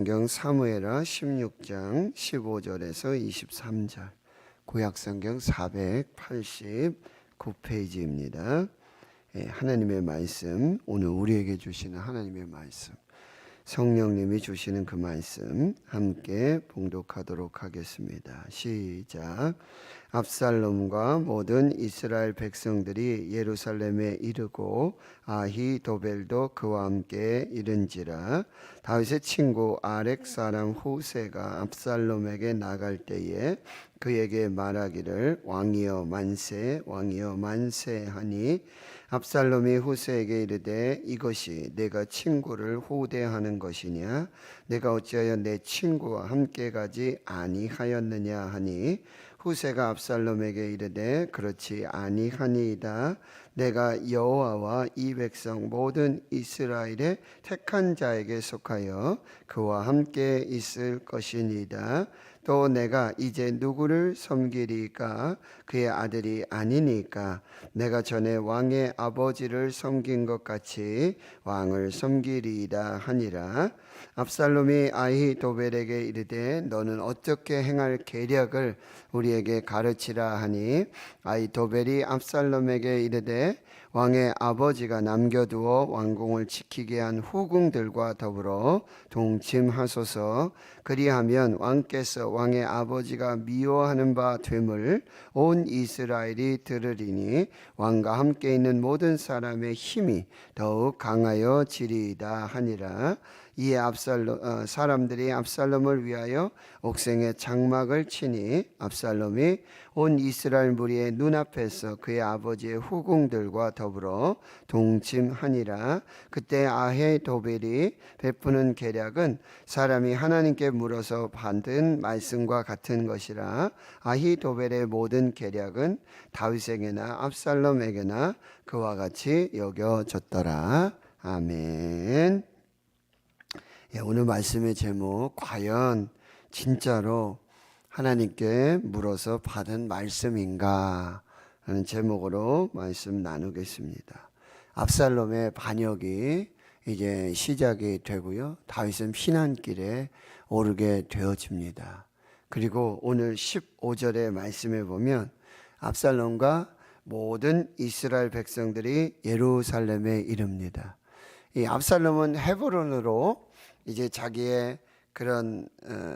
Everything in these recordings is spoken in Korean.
성경 사무엘하 16장 15절에서 23절, 구약성경 489페이지입니다. 하나님의 말씀, 오늘 우리에게 주시는 하나님의 말씀, 성령님이 주시는 그 말씀 함께 봉독하도록 하겠습니다. 시작. 압살롬과 모든 이스라엘 백성들이 예루살렘에 이르고 아히도벨도 그와 함께 이른지라. 다윗의 친구 아렉 사람 후세가 압살롬에게 나갈 때에 그에게 말하기를 왕이여 만세, 왕이여 만세 하니, 압살롬이 후세에게 이르되 이것이 내가 친구를 호대하는 것이냐? 내가 어찌하여 내 친구와 함께 가지 아니하였느냐 하니, 후세가 압살롬에게 이르되 그렇지 아니하니이다. 내가 여호와와 이 백성 모든 이스라엘의 택한 자에게 속하여 그와 함께 있을 것이니이다. 또 내가 이제 누구를 섬기리까? 그의 아들이 아니니까 내가 전에 왕의 아버지를 섬긴 것 같이 왕을 섬기리이다 하니라. 압살롬이 아히도벨에게 이르되 너는 어떻게 행할 계략을 우리에게 가르치라 하니, 아히도벨이 압살롬에게 이르되 왕의 아버지가 남겨두어 왕궁을 지키게 한 후궁들과 더불어 동침하소서. 그리하면 왕께서 왕의 아버지가 미워하는 바 됨을 온 이스라엘이 들으리니 왕과 함께 있는 모든 사람의 힘이 더욱 강하여 지리이다 하니라. 이에 사람들이 압살롬을 위하여 옥생에 장막을 치니, 압살롬이 온 이스라엘 무리의 눈앞에서 그의 아버지의 후궁들과 더불어 동침하니라. 그때 아히도벨이 베푸는 계략은 사람이 하나님께 물어서 받은 말씀과 같은 것이라. 아히도벨의 모든 계략은 다윗에게나 압살롬에게나 그와 같이 여겨졌더라. 아멘. 오늘 말씀의 제목, 과연 진짜로 하나님께 물어서 받은 말씀인가 하는 제목으로 말씀 나누겠습니다. 압살롬의 반역이 이제 시작이 되고요, 다윗은 피난길에 오르게 되어집니다. 그리고 오늘 15절의 말씀에 보면 압살롬과 모든 이스라엘 백성들이 예루살렘에 이릅니다. 이 압살롬은 헤브론으로 이제 자기의 그런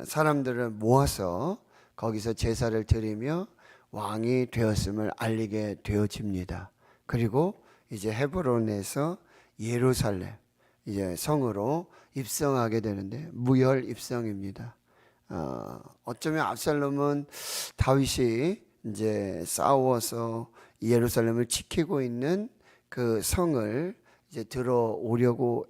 사람들을 모아서 거기서 제사를 드리며 왕이 되었음을 알리게 되어집니다. 그리고 이제 헤브론에서 예루살렘 이제 성으로 입성하게 되는데, 무혈 입성입니다. 어쩌면 압살롬은 다윗이 이제 싸워서 예루살렘을 지키고 있는 그 성을 이제 들어오려고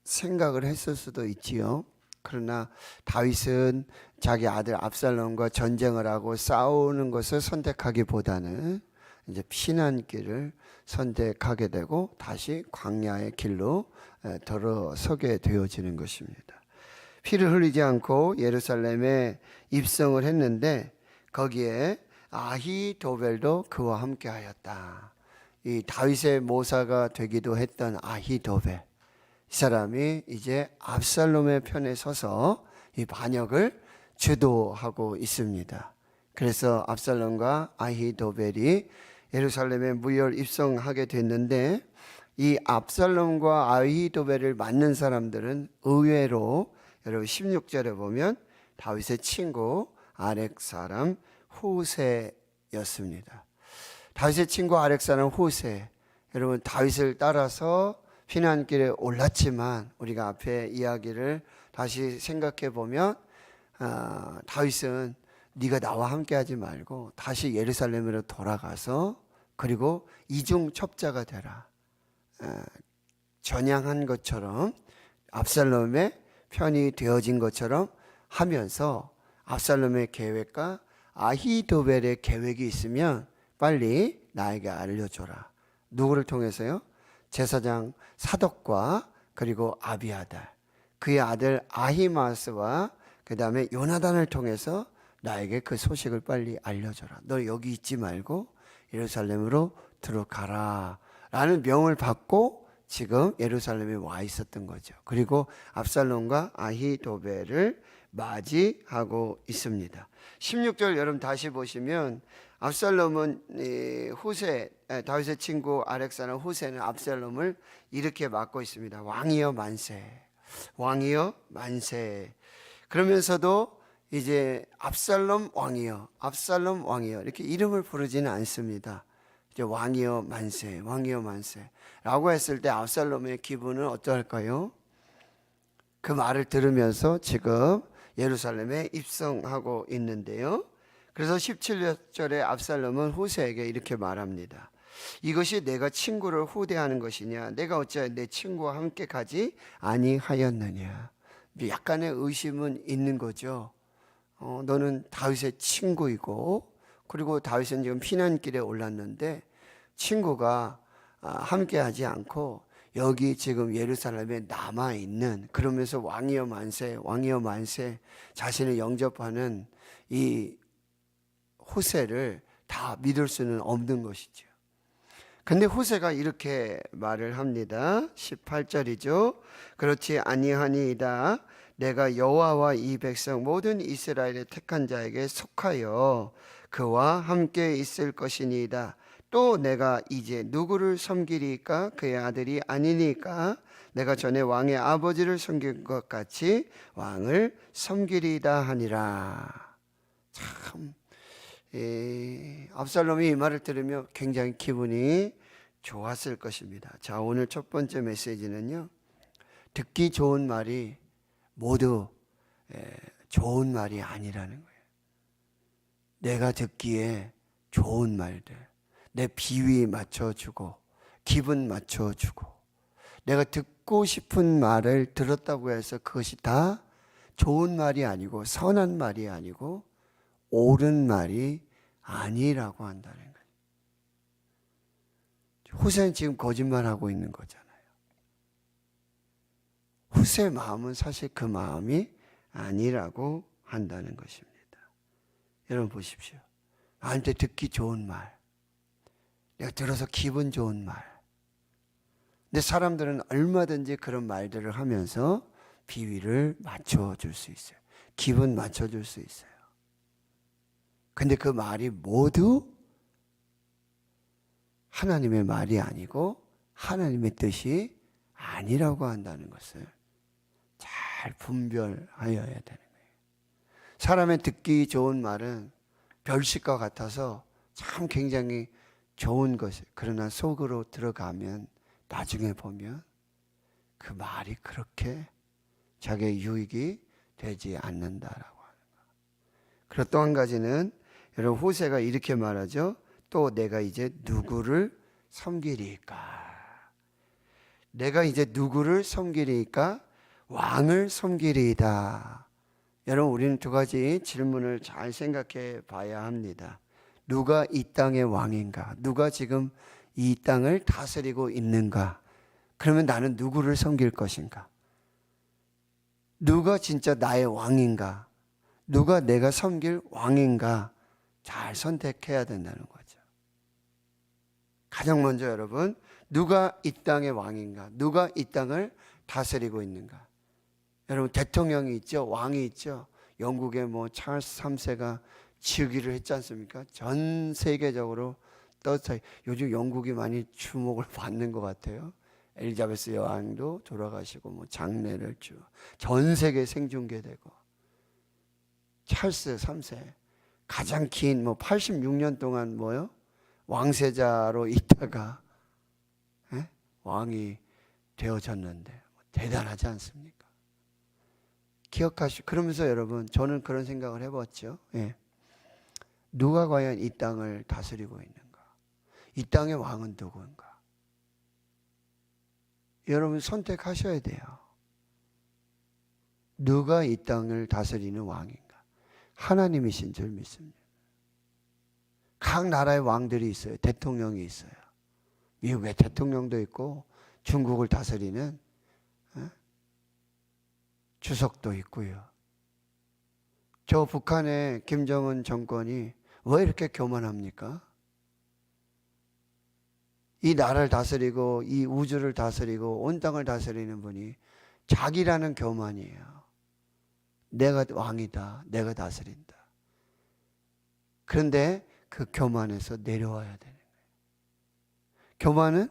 생각을 했을 수도 있지요. 그러나 다윗은 자기 아들 압살롬과 전쟁을 하고 싸우는 것을 선택하기보다는 이제 피난길을 선택하게 되고 다시 광야의 길로 들어서게 되어지는 것입니다. 피를 흘리지 않고 예루살렘에 입성을 했는데 거기에 아히도벨도 그와 함께 하였다. 이 다윗의 모사가 되기도 했던 아히도벨, 이 사람이 이제 압살롬의 편에 서서 이 반역을 주도하고 있습니다. 그래서 압살롬과 아히도벨이 예루살렘에 무혈 입성하게 됐는데, 이 압살롬과 아히도벨을 만난 사람들은 의외로 여러분 16절에 보면 다윗의 친구 아렉 사람 후세였습니다. 다윗의 친구 아렉 사람 후세, 여러분 다윗을 따라서 피난길에 올랐지만 우리가 앞에 이야기를 다시 생각해 보면 다윗은 네가 나와 함께 하지 말고 다시 예루살렘으로 돌아가서 그리고 이중 첩자가 되라, 전향한 것처럼 압살롬의 편이 되어진 것처럼 하면서 압살롬의 계획과 아히도벨의 계획이 있으면 빨리 나에게 알려줘라. 누구를 통해서요? 제사장 사독과 그리고 아비아달, 그의 아들 아히마스와 그 다음에 요나단을 통해서 나에게 그 소식을 빨리 알려줘라. 너 여기 있지 말고 예루살렘으로 들어가라 라는 명을 받고 지금 예루살렘에 와 있었던 거죠. 그리고 압살롬과 아히도벨을 맞이하고 있습니다. 16절 여러분 다시 보시면 압살롬은 다윗의 친구 아렉사나 후세는 압살롬을 이렇게 맞고 있습니다. 왕이여 만세, 왕이여 만세. 그러면서도 이제 압살롬 왕이여, 압살롬 왕이여 이렇게 이름을 부르지는 않습니다. 이제 왕이여 만세, 왕이여 만세 라고 했을 때 압살롬의 기분은 어떠할까요? 그 말을 들으면서 지금 예루살렘에 입성하고 있는데요. 그래서 17절에 압살롬은 후세에게 이렇게 말합니다. 이것이 내가 친구를 후대하는 것이냐? 내가 어찌하여 내 친구와 함께 가지 아니하였느냐? 약간의 의심은 있는 거죠. 너는 다윗의 친구이고, 그리고 다윗은 지금 피난길에 올랐는데 친구가 함께하지 않고 여기 지금 예루살렘에 남아있는, 그러면서 왕이여 만세, 왕이여 만세 자신을 영접하는 이 후세를 다 믿을 수는 없는 것이죠. 근데 후세가 이렇게 말을 합니다. 18절이죠. 그렇지 아니하니이다. 내가 여호와와 이 백성 모든 이스라엘의 택한 자에게 속하여 그와 함께 있을 것이니이다. 또 내가 이제 누구를 섬기리까? 그의 아들이 아니니까 내가 전에 왕의 아버지를 섬긴 것 같이 왕을 섬기리이다 하니라. 참, 압살롬이 이 말을 들으며 굉장히 기분이 좋았을 것입니다. 자, 오늘 첫 번째 메시지는요, 듣기 좋은 말이 모두 좋은 말이 아니라는 거예요. 내가 듣기에 좋은 말들, 내 비위 맞춰주고 기분 맞춰주고 내가 듣고 싶은 말을 들었다고 해서 그것이 다 좋은 말이 아니고 선한 말이 아니고 옳은 말이 아니라고 한다는 거예요. 후세는 지금 거짓말하고 있는 거잖아요. 후세의 마음은 사실 그 마음이 아니라고 한다는 것입니다. 여러분 보십시오. 나한테 듣기 좋은 말, 내가 들어서 기분 좋은 말. 근데 사람들은 얼마든지 그런 말들을 하면서 비위를 맞춰줄 수 있어요. 기분 맞춰줄 수 있어요. 근데 그 말이 모두 하나님의 말이 아니고 하나님의 뜻이 아니라고 한다는 것을 잘 분별하여야 되는 거예요. 사람의 듣기 좋은 말은 별식과 같아서 참 굉장히 좋은 것이에요. 그러나 속으로 들어가면 나중에 보면 그 말이 그렇게 자기의 유익이 되지 않는다라고 하는 거예요. 그리고 또 한 가지는 여러분 후세가 이렇게 말하죠. 또 내가 이제 누구를 섬기리까? 내가 이제 누구를 섬기리까? 왕을 섬기리이다. 여러분 우리는 두 가지 질문을 잘 생각해 봐야 합니다. 누가 이 땅의 왕인가? 누가 지금 이 땅을 다스리고 있는가? 그러면 나는 누구를 섬길 것인가? 누가 진짜 나의 왕인가? 누가 내가 섬길 왕인가? 잘 선택해야 된다는 거죠. 가장 먼저 여러분, 누가 이 땅의 왕인가? 누가 이 땅을 다스리고 있는가? 여러분 대통령이 있죠, 왕이 있죠. 영국의 찰스 3세가 즉위를 했지 않습니까? 전 세계적으로 떴어요. 요즘 영국이 많이 주목을 받는 것 같아요. 엘리자베스 여왕도 돌아가시고 장례를 전 세계 생중계되고, 찰스 3세 가장 긴 86년 동안 왕세자로 있다가 왕이 되어졌는데 대단하지 않습니까? 그러면서 여러분 저는 그런 생각을 해봤죠. 누가 과연 이 땅을 다스리고 있는가? 이 땅의 왕은 누구인가? 여러분 선택하셔야 돼요. 누가 이 땅을 다스리는 왕인가? 하나님이신 줄 믿습니다. 각 나라의 왕들이 있어요. 대통령이 있어요. 미국의 대통령도 있고 중국을 다스리는 주석도 있고요. 저 북한의 김정은 정권이 왜 이렇게 교만합니까? 이 나라를 다스리고 이 우주를 다스리고 온 땅을 다스리는 분이 자기라는 교만이에요. 내가 왕이다. 내가 다스린다. 그런데 그 교만에서 내려와야 되는 거예요. 교만은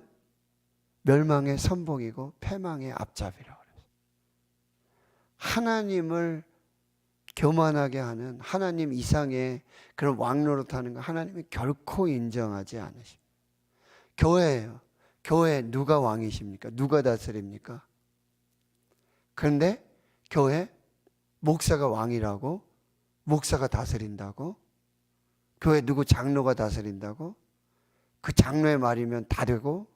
멸망의 선봉이고 패망의 앞잡이라고 그래요. 하나님을 교만하게 하는 하나님 이상의 그런 왕노릇하는 거 하나님이 결코 인정하지 않으십니다. 교회예요. 교회 누가 왕이십니까? 누가 다스립니까? 그런데 교회 목사가 왕이라고? 목사가 다스린다고? 교회 누구 장로가 다스린다고? 그 장로의 말이면 다 되고?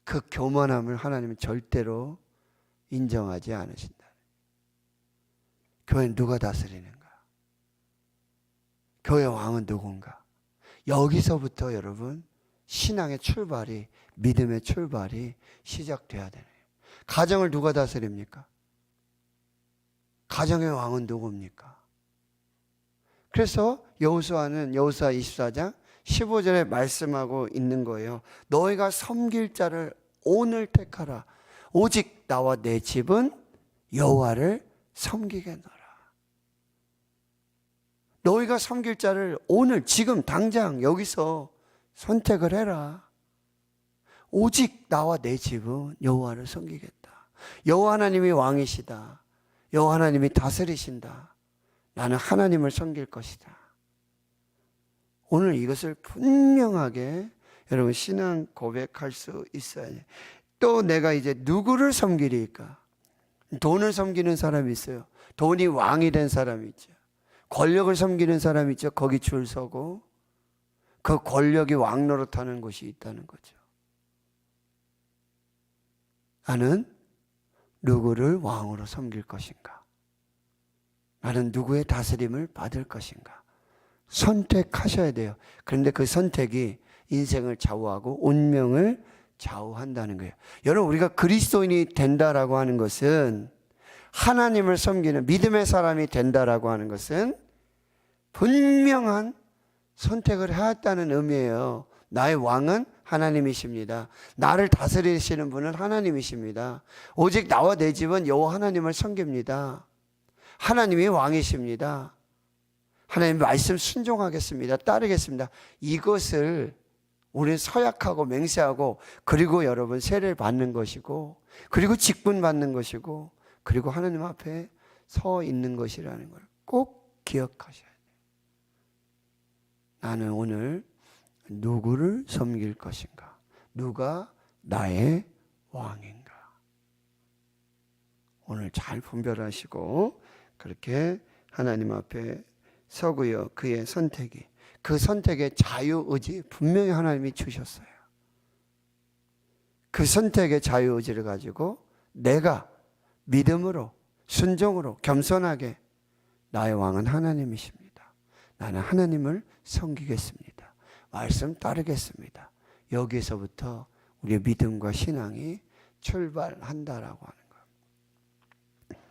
그 교만함을 하나님은 절대로 인정하지 않으신다. 교회는 누가 다스리는가? 교회 왕은 누군가? 여기서부터 여러분 신앙의 출발이, 믿음의 출발이 시작돼야 되네요. 가정을 누가 다스립니까? 가정의 왕은 누굽니까? 그래서 여호수아는 여호수아 24장 15절에 말씀하고 있는 거예요. 너희가 섬길 자를 오늘 택하라. 오직 나와 내 집은 여호와를 섬기겠노라. 너희가 섬길 자를 오늘 지금 당장 여기서 선택을 해라. 오직 나와 내 집은 여호와를 섬기겠다. 여호와 하나님이 왕이시다. 여호와 하나님이 다스리신다. 나는 하나님을 섬길 것이다. 오늘 이것을 분명하게 여러분 신앙 고백할 수 있어야 돼요. 또 내가 이제 누구를 섬기리까? 돈을 섬기는 사람이 있어요. 돈이 왕이 된 사람이 있죠. 권력을 섬기는 사람이 있죠. 거기 줄 서고 그 권력이 왕 노릇하는 곳이 있다는 거죠. 나는 누구를 왕으로 섬길 것인가? 나는 누구의 다스림을 받을 것인가? 선택하셔야 돼요. 그런데 그 선택이 인생을 좌우하고 운명을 좌우한다는 거예요. 여러분, 우리가 그리스도인이 된다라고 하는 것은, 하나님을 섬기는 믿음의 사람이 된다라고 하는 것은 분명한 선택을 해왔다는 의미예요. 나의 왕은 하나님이십니다. 나를 다스리시는 분은 하나님이십니다. 오직 나와 내 집은 여호와 하나님을 섬깁니다. 하나님이 왕이십니다. 하나님 말씀 순종하겠습니다. 따르겠습니다. 이것을 우리는 서약하고 맹세하고, 그리고 여러분 세례를 받는 것이고, 그리고 직분 받는 것이고, 그리고 하나님 앞에 서 있는 것이라는 걸 꼭 기억하셔야 돼요. 나는 오늘 누구를 섬길 것인가? 누가 나의 왕인가? 오늘 잘 분별하시고 그렇게 하나님 앞에 서고요. 그의 선택이, 그 선택의 자유의지 분명히 하나님이 주셨어요. 그 선택의 자유의지를 가지고 내가 믿음으로, 순종으로, 겸손하게 나의 왕은 하나님이십니다. 나는 하나님을 섬기겠습니다. 말씀 따르겠습니다. 여기서부터 우리의 믿음과 신앙이 출발한다라고 하는 거예요.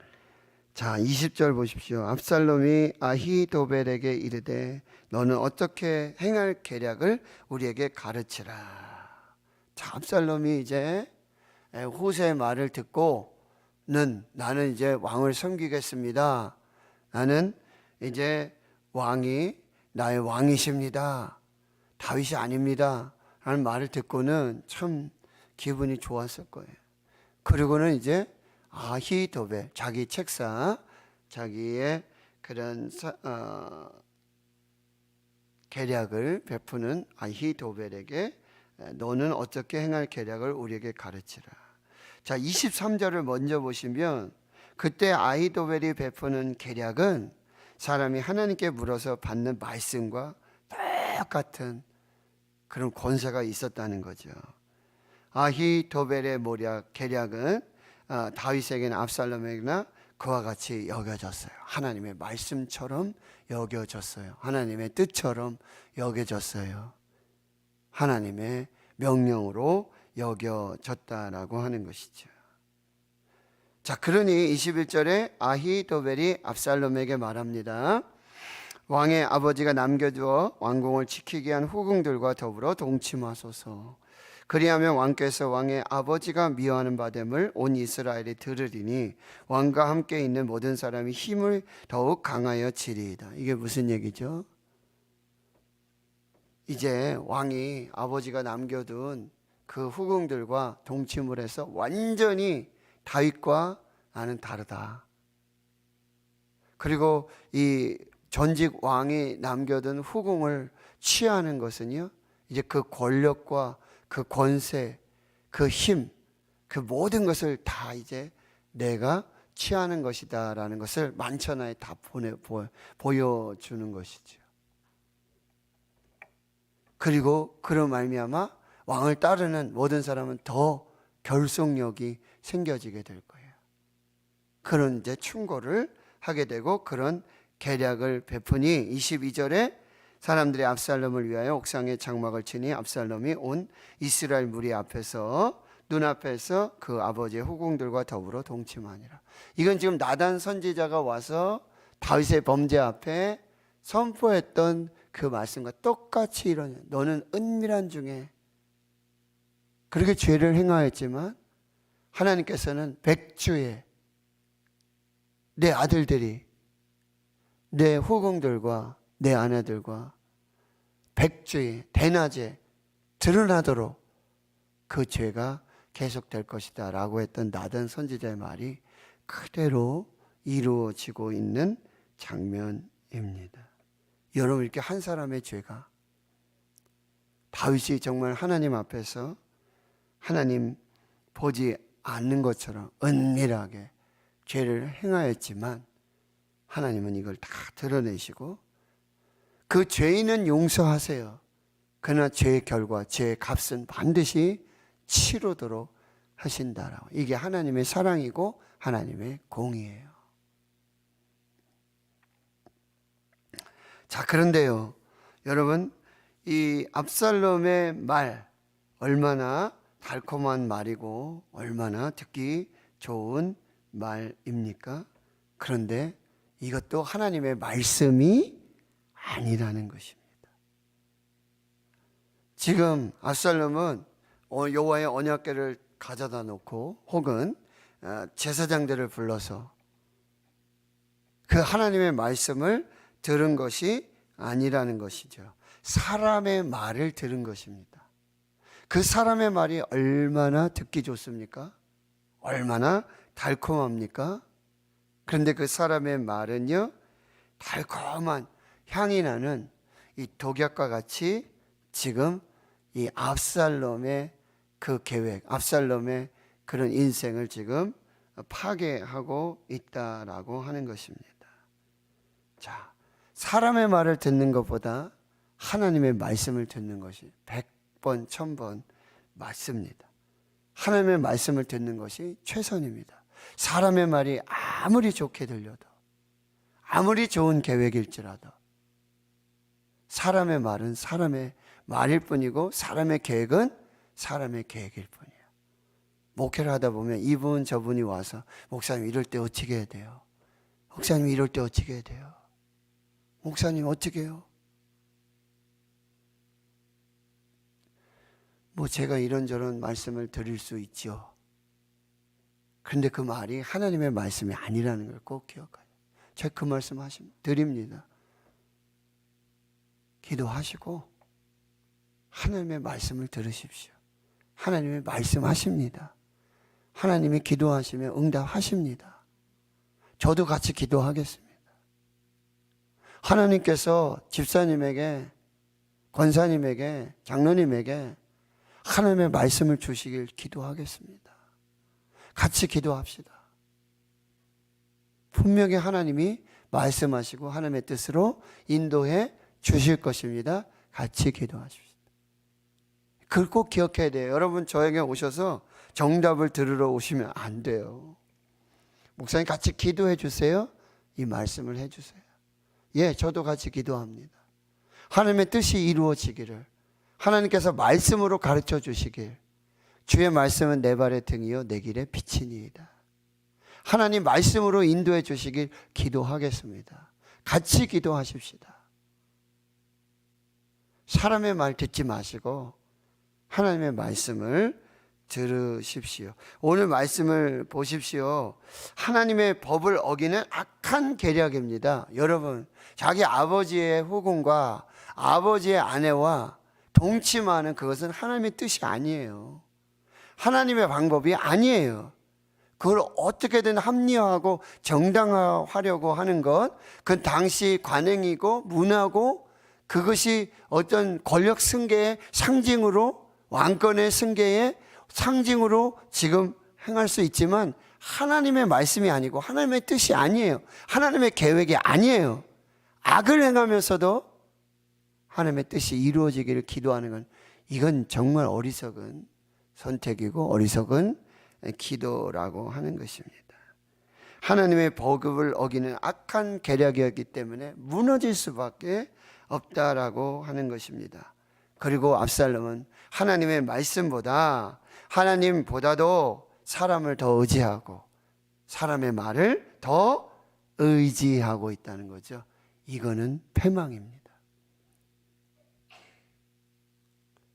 자, 20절 보십시오. 압살롬이 아히도벨에게 이르되 너는 어떻게 행할 계략을 우리에게 가르치라. 자, 압살롬이 이제 후세의 말을 듣고는 나는 이제 왕을 섬기겠습니다. 나는 이제 왕이 나의 왕이십니다. 다윗이 아닙니다. 라는 말을 듣고는 참 기분이 좋았을 거예요. 그리고는 이제 아히도벨, 자기 책사, 자기의 그런 계략을 베푸는 아히도벨에게 너는 어떻게 행할 계략을 우리에게 가르치라. 자, 23절을 먼저 보시면 그때 아히도벨이 베푸는 계략은 사람이 하나님께 물어서 받는 말씀과 똑같은 그런 권세가 있었다는 거죠. 아히도벨의 계략은 다윗에게나 압살롬에게나 그와 같이 여겨졌어요. 하나님의 말씀처럼 여겨졌어요. 하나님의 뜻처럼 여겨졌어요. 하나님의 명령으로 여겨졌다라고 하는 것이죠. 자, 그러니 21절에 아히도벨이 압살롬에게 말합니다. 왕의 아버지가 남겨두어 왕궁을 지키게 한 후궁들과 더불어 동침하소서. 그리하면 왕께서 왕의 아버지가 미워하는 바됨을 온 이스라엘이 들으리니 왕과 함께 있는 모든 사람이 힘을 더욱 강하여 지리이다. 이게 무슨 얘기죠? 이제 왕이 아버지가 남겨둔 그 후궁들과 동침을 해서 완전히 다윗과 나는 다르다. 그리고 이 전직 왕이 남겨둔 후궁을 취하는 것은요, 이제 그 권력과 그 권세, 그 힘, 그 모든 것을 다 이제 내가 취하는 것이다라는 것을 만천하에 다 보여주는 것이죠. 그리고 그런 말미암아 왕을 따르는 모든 사람은 더 결속력이 생겨지게 될 거예요. 그런 이제 충고를 하게 되고 그런 계략을 베푸니 22절에 사람들이 압살롬을 위하여 옥상에 장막을 치니 압살롬이 온 이스라엘 무리 앞에서 눈앞에서 그 아버지의 후궁들과 더불어 동침하니라. 이건 지금 나단 선지자가 와서 다윗의 범죄 앞에 선포했던 그 말씀과 똑같이 이런, 너는 은밀한 중에 그렇게 죄를 행하였지만 하나님께서는 백주에 내 아들들이 내 후궁들과 내 아내들과 백주에 대낮에 드러나도록 그 죄가 계속될 것이다 라고 했던 나단 선지자의 말이 그대로 이루어지고 있는 장면입니다. 여러분, 이렇게 한 사람의 죄가 다윗이 정말 하나님 앞에서 하나님 보지 않는 것처럼 은밀하게 죄를 행하였지만 하나님은 이걸 다 드러내시고 그 죄인은 용서하세요. 그러나 죄의 결과, 죄의 값은 반드시 치르도록 하신다라고. 이게 하나님의 사랑이고 하나님의 공의예요. 자, 그런데요, 여러분, 이 압살롬의 말 얼마나 달콤한 말이고 얼마나 듣기 좋은 말입니까? 그런데 이것도 하나님의 말씀이 아니라는 것입니다. 지금 압살롬은 여호와의 언약궤를 가져다 놓고 혹은 제사장들을 불러서 그 하나님의 말씀을 들은 것이 아니라는 것이죠. 사람의 말을 들은 것입니다. 그 사람의 말이 얼마나 듣기 좋습니까? 얼마나 달콤합니까? 그런데 그 사람의 말은요, 달콤한 향이 나는 이 독약과 같이 지금 이 압살롬의 그 계획, 압살롬의 그런 인생을 지금 파괴하고 있다라고 하는 것입니다. 자, 사람의 말을 듣는 것보다 하나님의 말씀을 듣는 것이 100번, 1000번 맞습니다. 하나님의 말씀을 듣는 것이 최선입니다. 사람의 말이 아무리 좋게 들려도, 아무리 좋은 계획일지라도 사람의 말은 사람의 말일 뿐이고 사람의 계획은 사람의 계획일 뿐이에요. 목회를 하다 보면 이분 저분이 와서 목사님 이럴 때 어떻게 해야 돼요? 목사님 이럴 때 어떻게 해야 돼요? 목사님 어떻게 해요? 뭐 제가 이런저런 말씀을 드릴 수 있죠. 그런데 그 말이 하나님의 말씀이 아니라는 걸 꼭 기억하세요. 제가 그 말씀 드립니다. 기도하시고 하나님의 말씀을 들으십시오. 하나님의 말씀하십니다. 하나님이 기도하시면 응답하십니다. 저도 같이 기도하겠습니다. 하나님께서 집사님에게, 권사님에게, 장로님에게 하나님의 말씀을 주시길 기도하겠습니다. 같이 기도합시다. 분명히 하나님이 말씀하시고 하나님의 뜻으로 인도해 주실 것입니다. 같이 기도하십시다. 그걸 꼭 기억해야 돼요. 여러분, 저에게 오셔서 정답을 들으러 오시면 안 돼요. 목사님 같이 기도해 주세요. 이 말씀을 해 주세요. 예, 저도 같이 기도합니다. 하나님의 뜻이 이루어지기를, 하나님께서 말씀으로 가르쳐 주시길, 주의 말씀은 내 발의 등이요 내 길의 빛이니이다. 하나님 말씀으로 인도해 주시길 기도하겠습니다. 같이 기도하십시다. 사람의 말 듣지 마시고 하나님의 말씀을 들으십시오. 오늘 말씀을 보십시오. 하나님의 법을 어기는 악한 계략입니다. 여러분, 자기 아버지의 후궁과 아버지의 아내와 동침하는 그것은 하나님의 뜻이 아니에요. 하나님의 방법이 아니에요. 그걸 어떻게든 합리화하고 정당화하려고 하는 것, 그건 당시 관행이고 문화고, 그것이 어떤 권력 승계의 상징으로, 왕권의 승계의 상징으로 지금 행할 수 있지만 하나님의 말씀이 아니고 하나님의 뜻이 아니에요. 하나님의 계획이 아니에요. 악을 행하면서도 하나님의 뜻이 이루어지기를 기도하는 건, 이건 정말 어리석은 선택이고 어리석은 기도라고 하는 것입니다. 하나님의 법을 어기는 악한 계략이었기 때문에 무너질 수밖에 없다라고 하는 것입니다. 그리고 압살롬은 하나님의 말씀보다, 하나님보다도 사람을 더 의지하고 사람의 말을 더 의지하고 있다는 거죠. 이거는 패망입니다.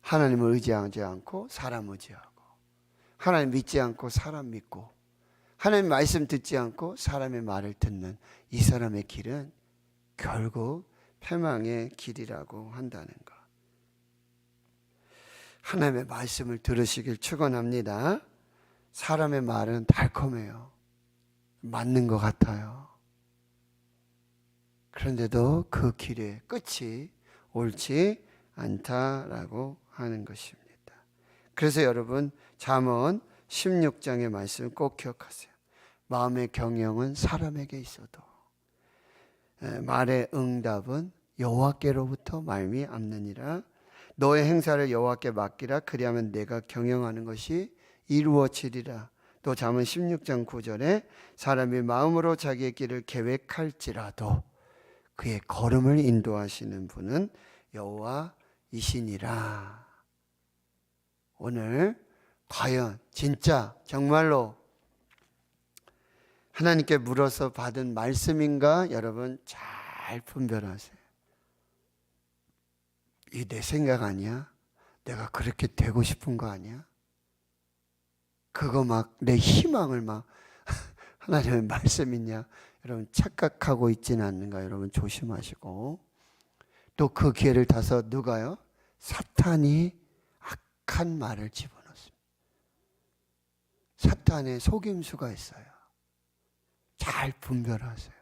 하나님을 의지하지 않고 사람 의지하고, 하나님 믿지 않고 사람 믿고, 하나님 말씀 듣지 않고 사람의 말을 듣는 이 사람의 길은 결국 패망의 길이라고 한다는 것. 하나님의 말씀을 들으시길 축원합니다. 사람의 말은 달콤해요. 맞는 것 같아요. 그런데도 그 길의 끝이 옳지 않다라고 하는 것입니다. 그래서 여러분, 잠언 16장의 말씀 꼭 기억하세요. 마음의 경영은 사람에게 있어도 말의 응답은 여호와께로부터 말미암느니라. 너의 행사를 여호와께 맡기라. 그리하면 내가 경영하는 것이 이루어지리라. 또 잠언 16장 9절에 사람이 마음으로 자기의 길을 계획할지라도 그의 걸음을 인도하시는 분은 여호와이시니라. 오늘 과연 진짜 정말로 하나님께 물어서 받은 말씀인가? 여러분 잘 분별하세요. 이 내 생각 아니야? 내가 그렇게 되고 싶은 거 아니야? 그거 막 내 희망을 막 하나님의 말씀이냐? 여러분 착각하고 있지는 않는가? 여러분 조심하시고, 또 그 기회를 타서 누가요? 사탄이 악한 말을 집어넣습니다. 사탄의 속임수가 있어요. 잘 분별하세요.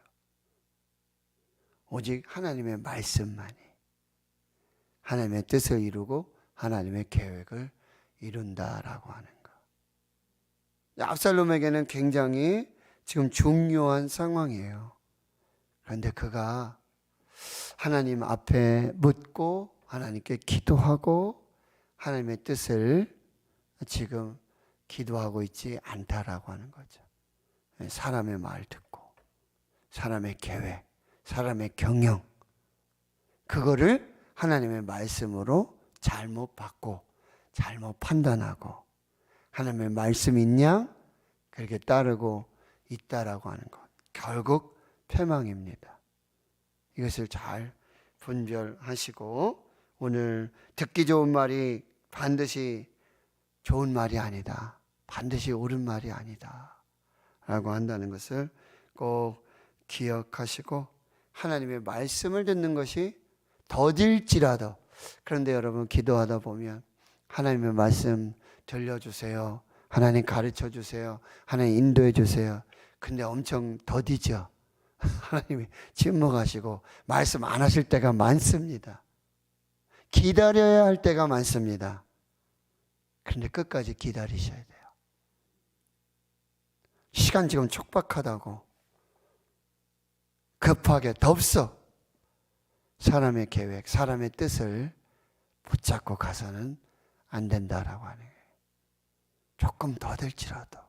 오직 하나님의 말씀만이 하나님의 뜻을 이루고 하나님의 계획을 이룬다라고 하는 것. 압살롬에게는 굉장히 지금 중요한 상황이에요. 그런데 그가 하나님 앞에 묻고 하나님께 기도하고 하나님의 뜻을 지금 기도하고 있지 않다라고 하는 거죠. 사람의 말 듣고 사람의 계획, 사람의 경영, 그거를 하나님의 말씀으로 잘못 받고 잘못 판단하고 하나님의 말씀인 양 그렇게 따르고 있다라고 하는 것, 결국 패망입니다. 이것을 잘 분별하시고, 오늘 듣기 좋은 말이 반드시 좋은 말이 아니다, 반드시 옳은 말이 아니다 라고 한다는 것을 꼭 기억하시고, 하나님의 말씀을 듣는 것이 더딜지라도, 그런데 여러분 기도하다 보면 하나님의 말씀 들려주세요, 하나님 가르쳐 주세요, 하나님 인도해 주세요. 근데 엄청 더디죠. 하나님이 침묵하시고 말씀 안 하실 때가 많습니다. 기다려야 할 때가 많습니다. 그런데 끝까지 기다리셔야 돼요. 시간 지금 촉박하다고 급하게 덥석 사람의 계획, 사람의 뜻을 붙잡고 가서는 안 된다라고 하는 거예요. 조금 더 될지라도,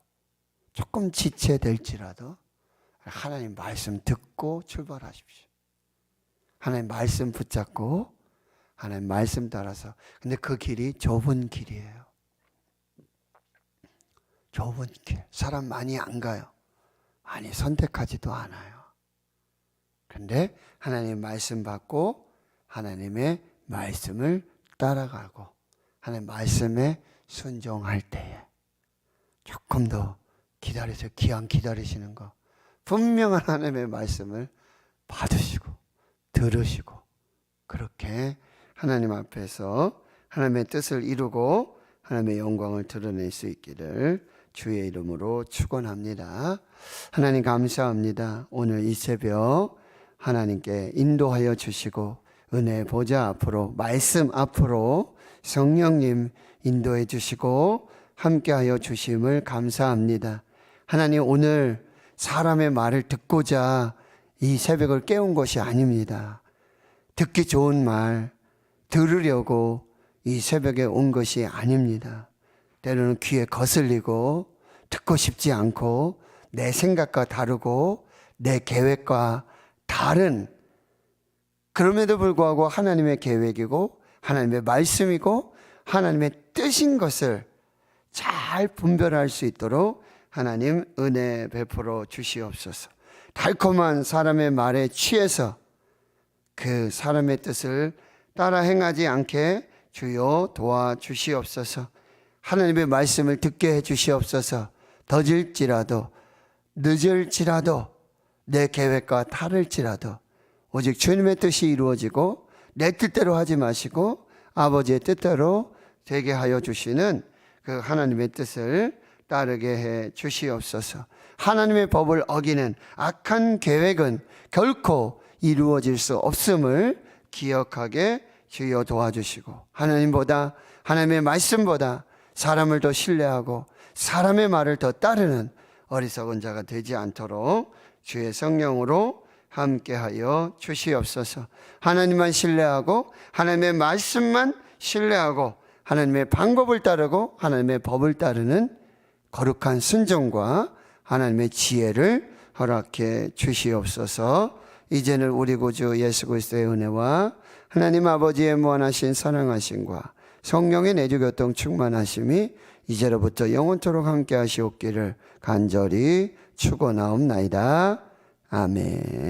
조금 지체될지라도 하나님 말씀 듣고 출발하십시오. 하나님 말씀 붙잡고 하나님 말씀 따라서. 근데 그 길이 좁은 길이에요. 좁은 길. 사람 많이 안 가요. 많이 선택하지도 않아요. 그런데 하나님 말씀 받고 하나님의 말씀을 따라가고 하나님 말씀에 순종할 때에 조금 더 기다려서 기한 기다리시는 거, 분명한 하나님의 말씀을 받으시고 들으시고 그렇게 하나님 앞에서 하나님의 뜻을 이루고 하나님의 영광을 드러낼 수 있기를 주의 이름으로 축원합니다. 하나님 감사합니다. 오늘 이 새벽 하나님께 인도하여 주시고 은혜 보좌 앞으로 말씀 앞으로 성령님 인도해 주시고 함께하여 주심을 감사합니다. 하나님 오늘 사람의 말을 듣고자 이 새벽을 깨운 것이 아닙니다. 듣기 좋은 말 들으려고 이 새벽에 온 것이 아닙니다. 때로는 귀에 거슬리고 듣고 싶지 않고 내 생각과 다르고 내 계획과 다른, 그럼에도 불구하고 하나님의 계획이고 하나님의 말씀이고 하나님의 뜻인 것을 잘 분별할 수 있도록 하나님 은혜 베풀어 주시옵소서. 달콤한 사람의 말에 취해서 그 사람의 뜻을 따라 행하지 않게 주여 도와주시옵소서. 하나님의 말씀을 듣게 해주시옵소서. 더질지라도 늦을지라도 내 계획과 다를지라도 오직 주님의 뜻이 이루어지고 내 뜻대로 하지 마시고 아버지의 뜻대로 되게 하여 주시는 그 하나님의 뜻을 따르게 해 주시옵소서. 하나님의 법을 어기는 악한 계획은 결코 이루어질 수 없음을 기억하게 주여 도와주시고 하나님보다 하나님의 말씀보다 사람을 더 신뢰하고 사람의 말을 더 따르는 어리석은 자가 되지 않도록 주의 성령으로 함께하여 주시옵소서. 하나님만 신뢰하고 하나님의 말씀만 신뢰하고 하나님의 방법을 따르고 하나님의 법을 따르는 거룩한 순종과 하나님의 지혜를 허락해 주시옵소서. 이제는 우리 구주 예수 그리스도의 은혜와 하나님 아버지의 무한하신 사랑하심과 성령의 내주교통 충만하심이 이제로부터 영원토록 함께 하시옵기를 간절히 축원하옵나이다. 아멘.